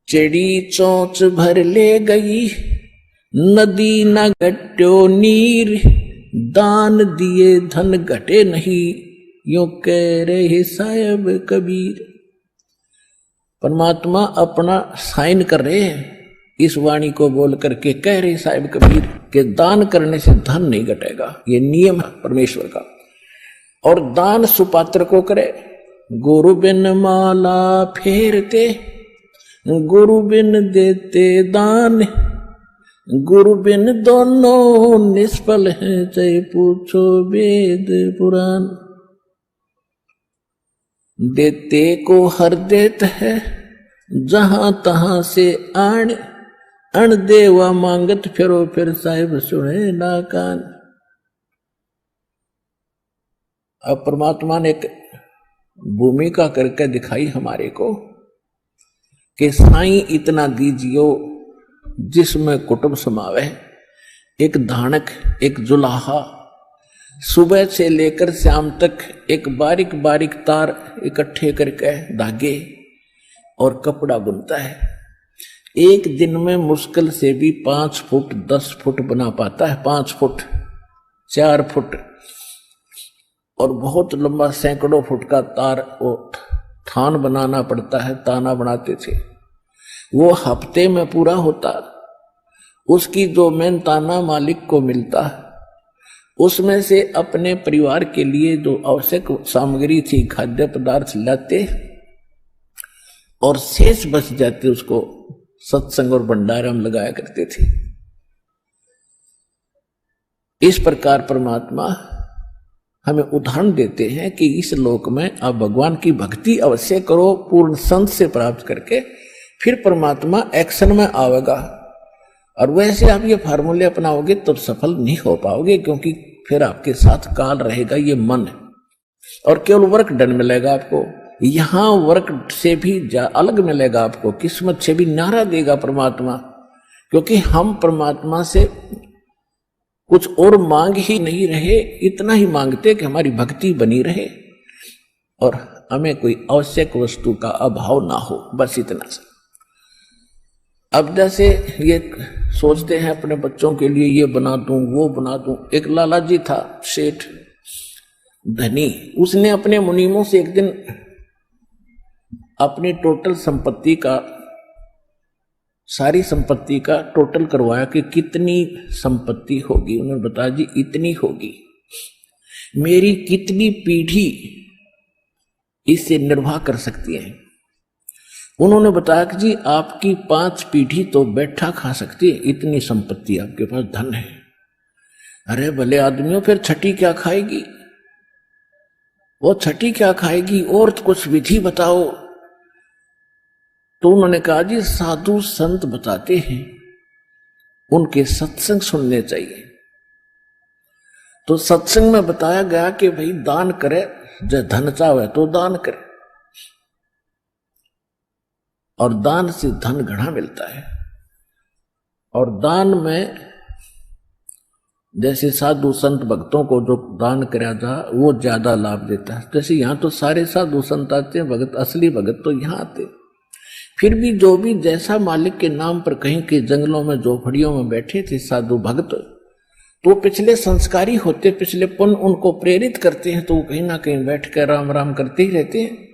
चिड़ी चोंच भर ले गई, नदी न घट्यो नीर, दान दिए धन घटे नहीं, यूं कह रहे साहब कबीर। परमात्मा अपना साइन कर रहे हैं, इस वाणी को बोल करके कह रहे साहब कबीर कि दान करने से धन नहीं घटेगा, ये नियम है परमेश्वर का। और दान सुपात्र को करे। गुरु बिन माला फेरते, गुरु बिन देते दान, गुरु बिन दोनों निष्फल हैं, चाहे पूछो वेद पुराण। देते को हर देत है, जहां तहां से आण, अण देवा मांगत फिरो, फिर साहिब सुने ना कान। अब परमात्मा ने एक भूमिका करके दिखाई हमारे को कि साईं इतना दीजियो जिसमें कुटुंब समावे, एक धानक, एक जुलाहा, सुबह से लेकर शाम तक एक बारीक बारीक तार इकट्ठे करके धागे और कपड़ा बुनता है। एक दिन में मुश्किल से भी 5 फुट 10 फुट बना पाता है, 5 फुट 4 फुट, और बहुत लंबा सैकड़ों फुट का तार वो थान बनाना पड़ता है। ताना बनाते थे, वो हफ्ते में पूरा होता। उसकी जो मेन ताना मालिक को मिलता, उसमें से अपने परिवार के लिए जो आवश्यक सामग्री थी, खाद्य पदार्थ लाते और शेष बच जाते, उसको सत्संग और भंडारा में लगाया करते थे। इस प्रकार परमात्मा हमें उदाहरण देते हैं कि इस लोक में आप भगवान की भक्ति अवश्य करो, पूर्ण संत से प्राप्त करके, फिर परमात्मा एक्शन में आवेगा। और वैसे आप ये फार्मूले अपनाओगे तो सफल नहीं हो पाओगे, क्योंकि फिर आपके साथ काल रहेगा, ये मन है, और केवल वर्क डन मिलेगा आपको। यहां वर्क से भी अलग मिलेगा आपको, किस्मत से भी नारा देगा परमात्मा, क्योंकि हम परमात्मा से कुछ और मांग ही नहीं रहे, इतना ही मांगते कि हमारी भक्ति बनी रहे और हमें कोई आवश्यक वस्तु का अभाव ना हो, बस इतना सा। अब जैसे ये सोचते हैं अपने बच्चों के लिए ये बना दूं वो बना दूं। एक लाला जी था सेठ धनी, उसने अपने मुनीमों से एक दिन अपनी टोटल संपत्ति का, सारी संपत्ति का टोटल करवाया कि कितनी संपत्ति होगी। उन्होंने बताया जी इतनी होगी, मेरी कितनी पीढ़ी इससे निर्वाह कर सकती है। उन्होंने बताया कि जी आपकी 5 पीढ़ी तो बैठा खा सकती है, इतनी संपत्ति आपके पास, धन है। अरे भले आदमियों, फिर छठी क्या खाएगी? वो छठी क्या खाएगी? और कुछ विधि बताओ। तो उन्होंने कहा जी साधु संत बताते हैं, उनके सत्संग सुनने चाहिए। तो सत्संग में बताया गया कि भाई दान करे, जो धन चाहे तो दान करे, और दान से धन घना मिलता है। और दान में जैसे साधु संत भक्तों को जो दान कराया था वो ज्यादा लाभ देता है। जैसे यहां तो सारे साधु संत आते हैं, भगत, असली भगत तो यहां आते। फिर भी जो भी जैसा मालिक के नाम पर कहीं के जंगलों में झोपड़ियों में बैठे थे साधु भक्त, तो पिछले संस्कारी होते, पिछले पुण्य उनको प्रेरित करते हैं, तो वो कहीं ना कहीं बैठ कर राम राम करते ही रहते हैं।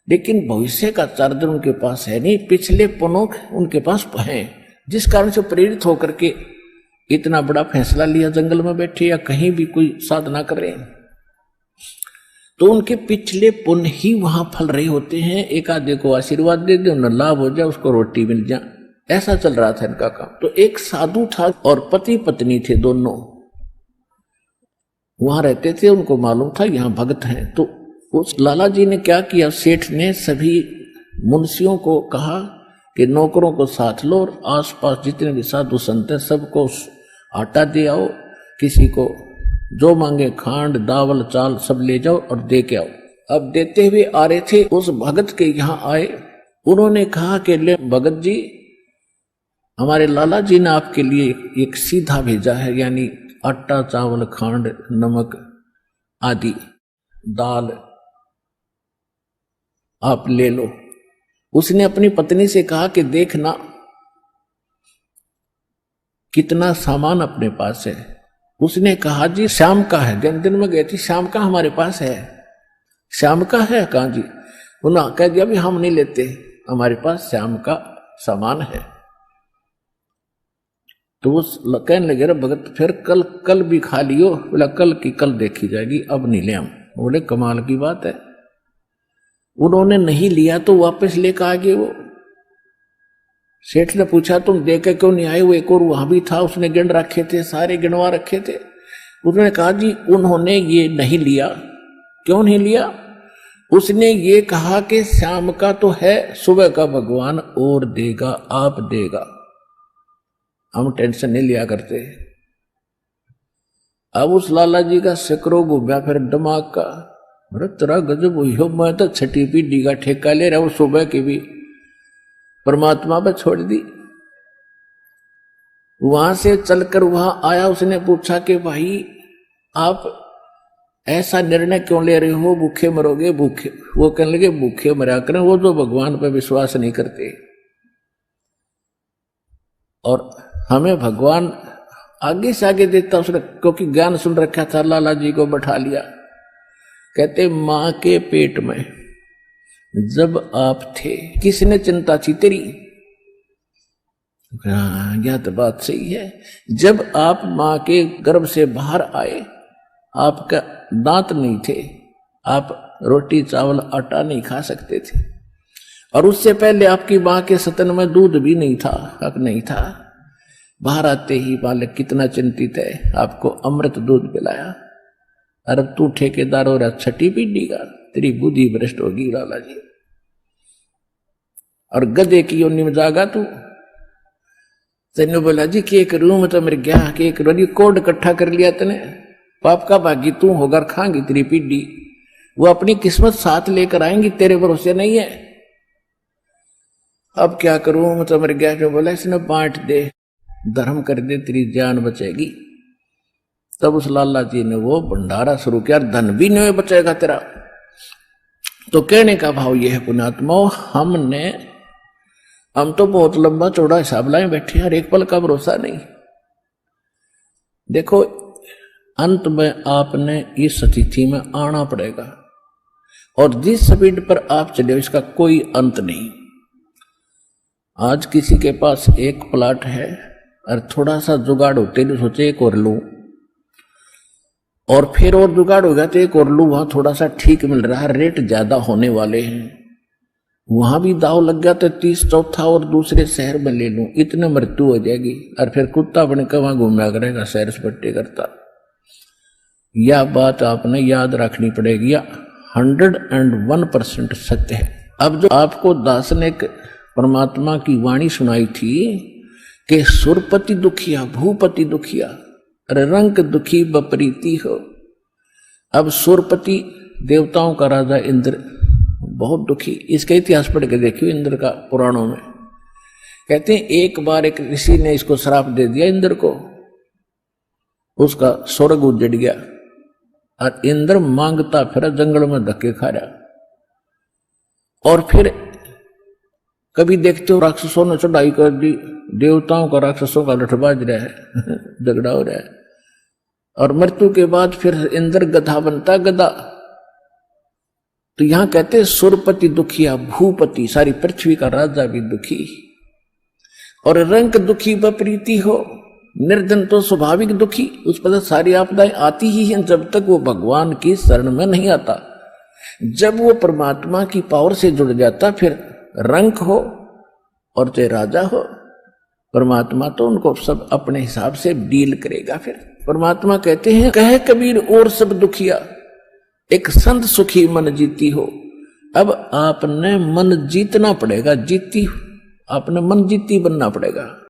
लेकिन भविष्य का चार्जर उनके पास है नहीं, पिछले पुण्य उनके पास है, जिस कारण से प्रेरित होकर के इतना बड़ा फैसला लिया, जंगल में बैठे या कहीं भी कोई साधना कर रहे हैं। तो उनके पिछले पुण्य ही वहां फल रहे होते हैं। एक आधे को आशीर्वाद दे दे, उन्हें लाभ हो जाए, उसको रोटी मिल जाए, ऐसा चल रहा था इनका काम। तो एक साधु था और पति पत्नी थे, दोनों वहां रहते थे। उनको मालूम था यहाँ भक्त हैं। तो उस लाला जी ने क्या किया, सेठ ने सभी मुंशियों को कहा कि नौकरों को साथ लो और आसपास जितने भी साधु संत हैं सबको आटा दे आओ, किसी को जो मांगे खांड दावल चाल सब ले जाओ और दे के आओ। अब देते हुए आ रहे थे, उस भगत के यहाँ आए। उन्होंने कहा कि ले भगत जी, हमारे लाला जी ने आपके लिए एक सीधा भेजा है, यानी आटा चावल खांड नमक आदि दाल आप ले लो। उसने अपनी पत्नी से कहा कि देखना कितना सामान अपने पास है। उसने कहा जी शाम का है, दिन में गई थी, शाम का हमारे पास है। शाम का है? कहा जी। उन्होंने कह दिया भी हम नहीं लेते, हमारे पास शाम का सामान है। तो वो कहने लगे भगत फिर कल भी खा लियो। बोला कल की कल देखी जाएगी, अब नहीं ले हम। बोले कमाल की बात है। उन्होंने नहीं लिया तो वापस लेकर आ गए। वो सेठ ने पूछा तुम दे के क्यों नहीं आए? वो एक और वहां भी था, उसने गिन रखे थे, सारे गिनवा रखे थे। उन्होंने कहा जी उन्होंने ये नहीं लिया। क्यों नहीं लिया? उसने ये कहा कि शाम का तो है, सुबह का भगवान और देगा, आप देगा, हम टेंशन नहीं लिया करते। अब उस लाला जी का सिकरो घूमया फिर दिमाग का, अरे तेरा गजब हुई हो, मैं तो छठी पीढ़ी का ठेका ले रहा हूं, सुबह की भी परमात्मा पर छोड़ दी। वहां से चलकर वहां आया, उसने पूछा कि भाई आप ऐसा निर्णय क्यों ले रहे हो, भूखे मरोगे? भूखे? वो कहने लगे भूखे मरा करें वो जो भगवान पर विश्वास नहीं करते, और हमें भगवान आगे से आगे देता उसने, क्योंकि ज्ञान सुन रखा था। लाला जी को बैठा लिया, कहते मां के पेट में जब आप थे किसने चिंता थी तेरी? हाँ यह तो बात सही है। जब आप मां के गर्भ से बाहर आए, आपका दांत नहीं थे, आप रोटी चावल आटा नहीं खा सकते थे, और उससे पहले आपकी मां के स्तन में दूध भी नहीं था, हक नहीं था। बाहर आते ही बालक कितना चिंतित है, आपको अमृत दूध पिलाया। अरे तू ठेकेदार हो रहा छठी पीढ़ी का, तेरी बुद्धि भ्रष्ट होगी लाला जी। और गधे की योनि में जागा तू। तेने बोला जी कि एक रूम तो मेरे गया कि एक रोनी कोड इकट्ठा कर लिया तने, पाप का भागी तू होकर खाएंगी तेरी पीढ़ी। वो अपनी किस्मत साथ लेकर आएंगी, तेरे भरोसे नहीं है। अब क्या करूं, तो मेरे गया जो बोला इसने बांट दे, धर्म कर दे, तेरी जान बचेगी। तब उस लाला जी ने वो भंडारा शुरू किया, धन भी नहीं बचेगा तेरा। तो कहने का भाव यह है पुण्यात्मा, हम तो बहुत लंबा चौड़ा हिसाब लाए बैठे हैं, एक पल का भरोसा नहीं। देखो अंत में आपने इस स्थिति में आना पड़ेगा, और जिस स्पीड पर आप चले इसका कोई अंत नहीं। आज किसी के पास एक प्लाट है और थोड़ा सा जुगाड़ होते तो सोचे एक और लूं, और फिर और जुगाड़ हो गया तो एक और लूं, वहां थोड़ा सा ठीक मिल रहा है, रेट ज्यादा होने वाले हैं, वहां भी दाव लग गया तो 30 चौथा और दूसरे शहर में ले लूं, इतने मृत्यु हो जाएगी, और फिर कुत्ता बनकर वहां घूमया करेगा सैर सपट्टे करता। यह बात आपने याद रखनी पड़ेगी, 101% सत्य है। अब जो आपको दास ने परमात्मा की वाणी सुनाई थी कि सुरपति दुखिया भूपति दुखिया, अरे रंग दुखी बपरीति हो। अब सुरपति देवताओं का राजा इंद्र बहुत दुखी, इसका इतिहास पढ़ के देखियो इंद्र का पुराणों में। कहते हैं एक बार एक ऋषि ने इसको श्राप दे दिया इंद्र को, उसका स्वर्ग उजड़ गया, और इंद्र मांगता फिर जंगल में धक्के खा रहा। और फिर कभी देखते हो राक्षसों ने चढ़ाई कर दी, देवताओं का राक्षसों का लठबाज रहा है झगड़ा हो रहा है, और मृत्यु के बाद फिर इंद्र गधा बनता, गधा। तो यहां कहते सुरपति दुखिया भूपति, सारी पृथ्वी का राजा भी दुखी, और रंग दुखी बप्रीति हो, निर्धन तो स्वाभाविक दुखी, उस पर सारी आपदाएं आती ही हैं जब तक वो भगवान की शरण में नहीं आता। जब वो परमात्मा की पावर से जुड़ जाता फिर रंग हो और चाहे राजा हो, परमात्मा तो उनको सब अपने हिसाब से डील करेगा। फिर परमात्मा कहते हैं कहे कबीर और सब दुखिया, एक संत सुखी मन जीती हो। अब आपने मन जीतना पड़ेगा, आपने मन जीती बनना पड़ेगा।